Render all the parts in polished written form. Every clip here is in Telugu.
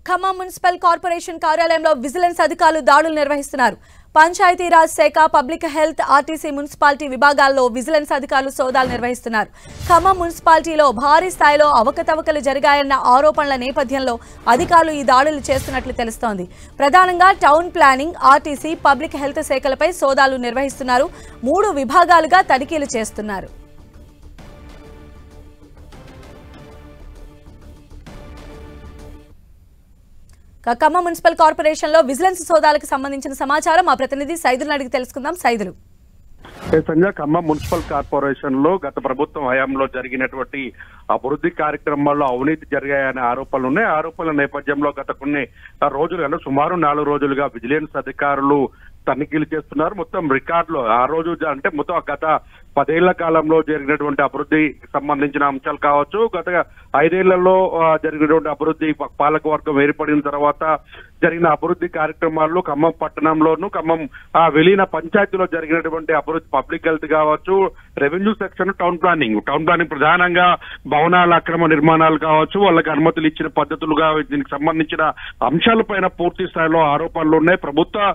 ఖమ్మం మున్సిపల్ కార్పొరేషన్ కార్యాలయంలో విజిలెన్స్ అధికారులు దాడులు నిర్వహిస్తున్నారు. పంచాయతీరాజ్ శాఖ, పబ్లిక్ హెల్త్, ఆర్టీసీ, మున్సిపాలిటీ విభాగాల్లో విజిలెన్స్ అధికారులు సోదాలు నిర్వహిస్తున్నారు. ఖమ్మం మున్సిపాలిటీలో భారీ స్థాయిలో అవకతవకలు జరిగాయన్న ఆరోపణల నేపథ్యంలో అధికారులు ఈ దాడులు చేస్తున్నట్లు తెలుస్తోంది. ప్రధానంగా town planning, RTC, public health శాఖలపై సోదాలు నిర్వహిస్తున్నారు. 3 విభాగాలుగా తనిఖీలు చేస్తున్నారు. ఖమ్మం మున్సిపల్ కార్పొరేషన్ లో విజిలెన్స్ సోదాలకు సంబంధించిన సమాచారం మా ప్రతినిధి సైదులను అడిగి తెలుసుకుందాం. సైదులు, ఖమ్మం మున్సిపల్ కార్పొరేషన్ లో గత ప్రభుత్వం హయాంలో జరిగినటువంటి అభివృద్ధి కార్యక్రమాల్లో అవినీతి జరిగాయనే ఆరోపణలు ఉన్నాయి. ఆరోపణల నేపథ్యంలో గత కొన్ని రోజులుగా సుమారు 4 రోజులుగా విజిలెన్స్ అధికారులు తనిఖీలు చేస్తున్నారు. మొత్తం రికార్డులు ఆ రోజు అంటే మొత్తం గత 10 ఏళ్ల కాలంలో జరిగినటువంటి అభివృద్ధికి సంబంధించిన అంశాలు కావచ్చు, గత 5 ఏళ్లలో జరిగినటువంటి అభివృద్ధి, పాలకవర్గం ఏర్పడిన తర్వాత జరిగిన అభివృద్ధి కార్యక్రమాల్లో ఖమ్మం పట్టణంలోను, ఖమ్మం విలీన పంచాయతీలో జరిగినటువంటి అభివృద్ధి, పబ్లిక్ హెల్త్ కావచ్చు, రెవెన్యూ సెక్షన్, టౌన్ ప్లానింగ్ ప్రధానంగా భవనాల అక్రమ నిర్మాణాలు కావచ్చు, వాళ్ళకి అనుమతులు ఇచ్చిన పద్ధతులుగా దీనికి సంబంధించిన అంశాలపైన పూర్తి స్థాయిలో ఆరోపణలు ఉన్నాయి. ప్రభుత్వ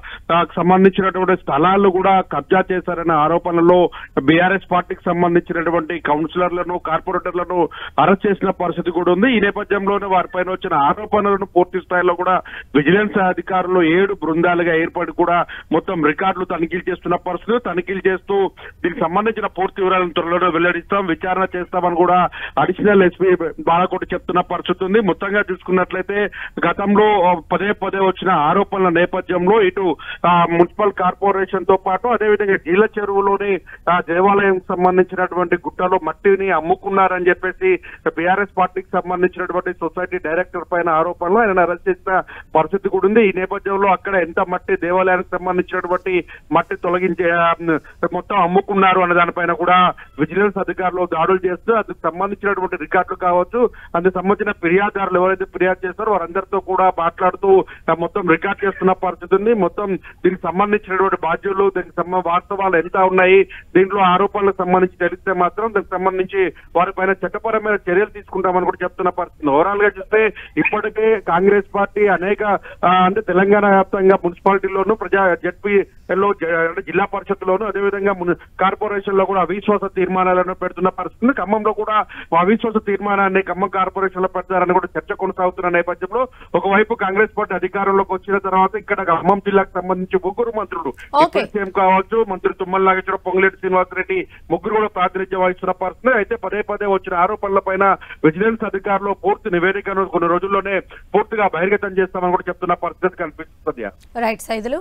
సంబంధించినటువంటి స్థలాలు కూడా కబ్జా చేశారనే ఆరోపణలో బీఆర్ఎస్ పార్టీకి సంబంధించినటువంటి కౌన్సిలర్లను, కార్పొరేటర్లను అరెస్ట్ చేసిన పరిస్థితి కూడా ఉంది. ఈ నేపథ్యంలోనే వారిపైన వచ్చిన ఆరోపణలను పూర్తి స్థాయిలో కూడా విజిలెన్స్ అధికారులు 7 బృందాలుగా ఏర్పడి కూడా మొత్తం రికార్డులు తనిఖీలు చేస్తున్న పరిస్థితి. తనిఖీలు చేస్తూ దీనికి సంబంధించిన పూర్తి వివరాలను త్వరలో వెల్లడిస్తాం, విచారణ చేస్తామని కూడా అడిషనల్ ఎస్పీ బాలకోటి చెప్తున్న పరిస్థితి ఉంది. మొత్తంగా చూసుకున్నట్లయితే గతంలో పదే వచ్చిన ఆరోపణల నేపథ్యంలో ఇటు మున్సిపల్ కార్పొరేషన్ తో పాటు అదేవిధంగా జీల చెరువులోని దేవాలయం సంబంధించినటువంటి గుట్టలో మట్టిని అమ్ముకున్నారని చెప్పేసి బీఆర్ఎస్ పార్టీకి సంబంధించినటువంటి సొసైటీ డైరెక్టర్ పైన ఆరోపణలు ఆయన అరెస్ట్ చేసిన పరిస్థితి కూడా ఉంది. ఈ నేపథ్యంలో అక్కడ ఎంత మట్టి, దేవాలయానికి సంబంధించినటువంటి మట్టి తొలగించే మొత్తం అమ్ముకున్నారు అనే దానిపైన కూడా విజిలెన్స్ అధికారులు దాడులు చేస్తూ అందుకు సంబంధించినటువంటి రికార్డులు కావచ్చు, అందుకు సంబంధించిన ఫిర్యాదుదారులు ఎవరైతే ఫిర్యాదు చేస్తారో వారందరితో కూడా మాట్లాడుతూ మొత్తం రికార్డ్ చేస్తున్న పరిస్థితి ఉంది. మొత్తం దీనికి సంబంధించినటువంటి బాధ్యులు, దీనికి వాస్తవాలు ఎంత ఉన్నాయి, దీంట్లో ఆరోపణలకు సంబంధించి తెలిస్తే మాత్రం దానికి సంబంధించి వారిపైన చట్టపరమైన చర్యలు తీసుకుంటామని కూడా చెప్తున్న పరిస్థితి. ఓవరాల్ గా చూస్తే ఇప్పటికే కాంగ్రెస్ పార్టీ అనేక అంటే తెలంగాణ వ్యాప్తంగా మున్సిపాలిటీలోను, జడ్పీలో, జిల్లా పరిషత్లోను, అదేవిధంగా కార్పొరేషన్ లో కూడా అవిశ్వాస తీర్మానాలను పెడుతున్న పరిస్థితి. ఖమ్మంలో కూడా అవిశ్వాస తీర్మానాన్ని ఖమ్మం కార్పొరేషన్ లో పెడతారని కూడా చర్చ కొనసాగుతున్న నేపథ్యంలో ఒకవైపు కాంగ్రెస్ పార్టీ అధికారంలోకి వచ్చిన తర్వాత ఇక్కడ ఖమ్మం జిల్లాకు సంబంధించి 3 మంత్రులు కావచ్చు, మంత్రి తుమ్మల నాగేశ్వరరావు, పొంగులేటి శ్రీనివాసరెడ్డి 3 కూడా ప్రాతినిధ్యం వహిస్తున్న పరిస్థితి. అయితే పదే వచ్చిన ఆరోపణల పైన విజిలెన్స్ అధికారులు పూర్తి నివేదికను కొన్ని రోజుల్లోనే పూర్తిగా బహిర్గతం చేస్తామని కూడా చెప్తున్న పరిస్థితి కనిపిస్తుంది. రైట్ సైదులు.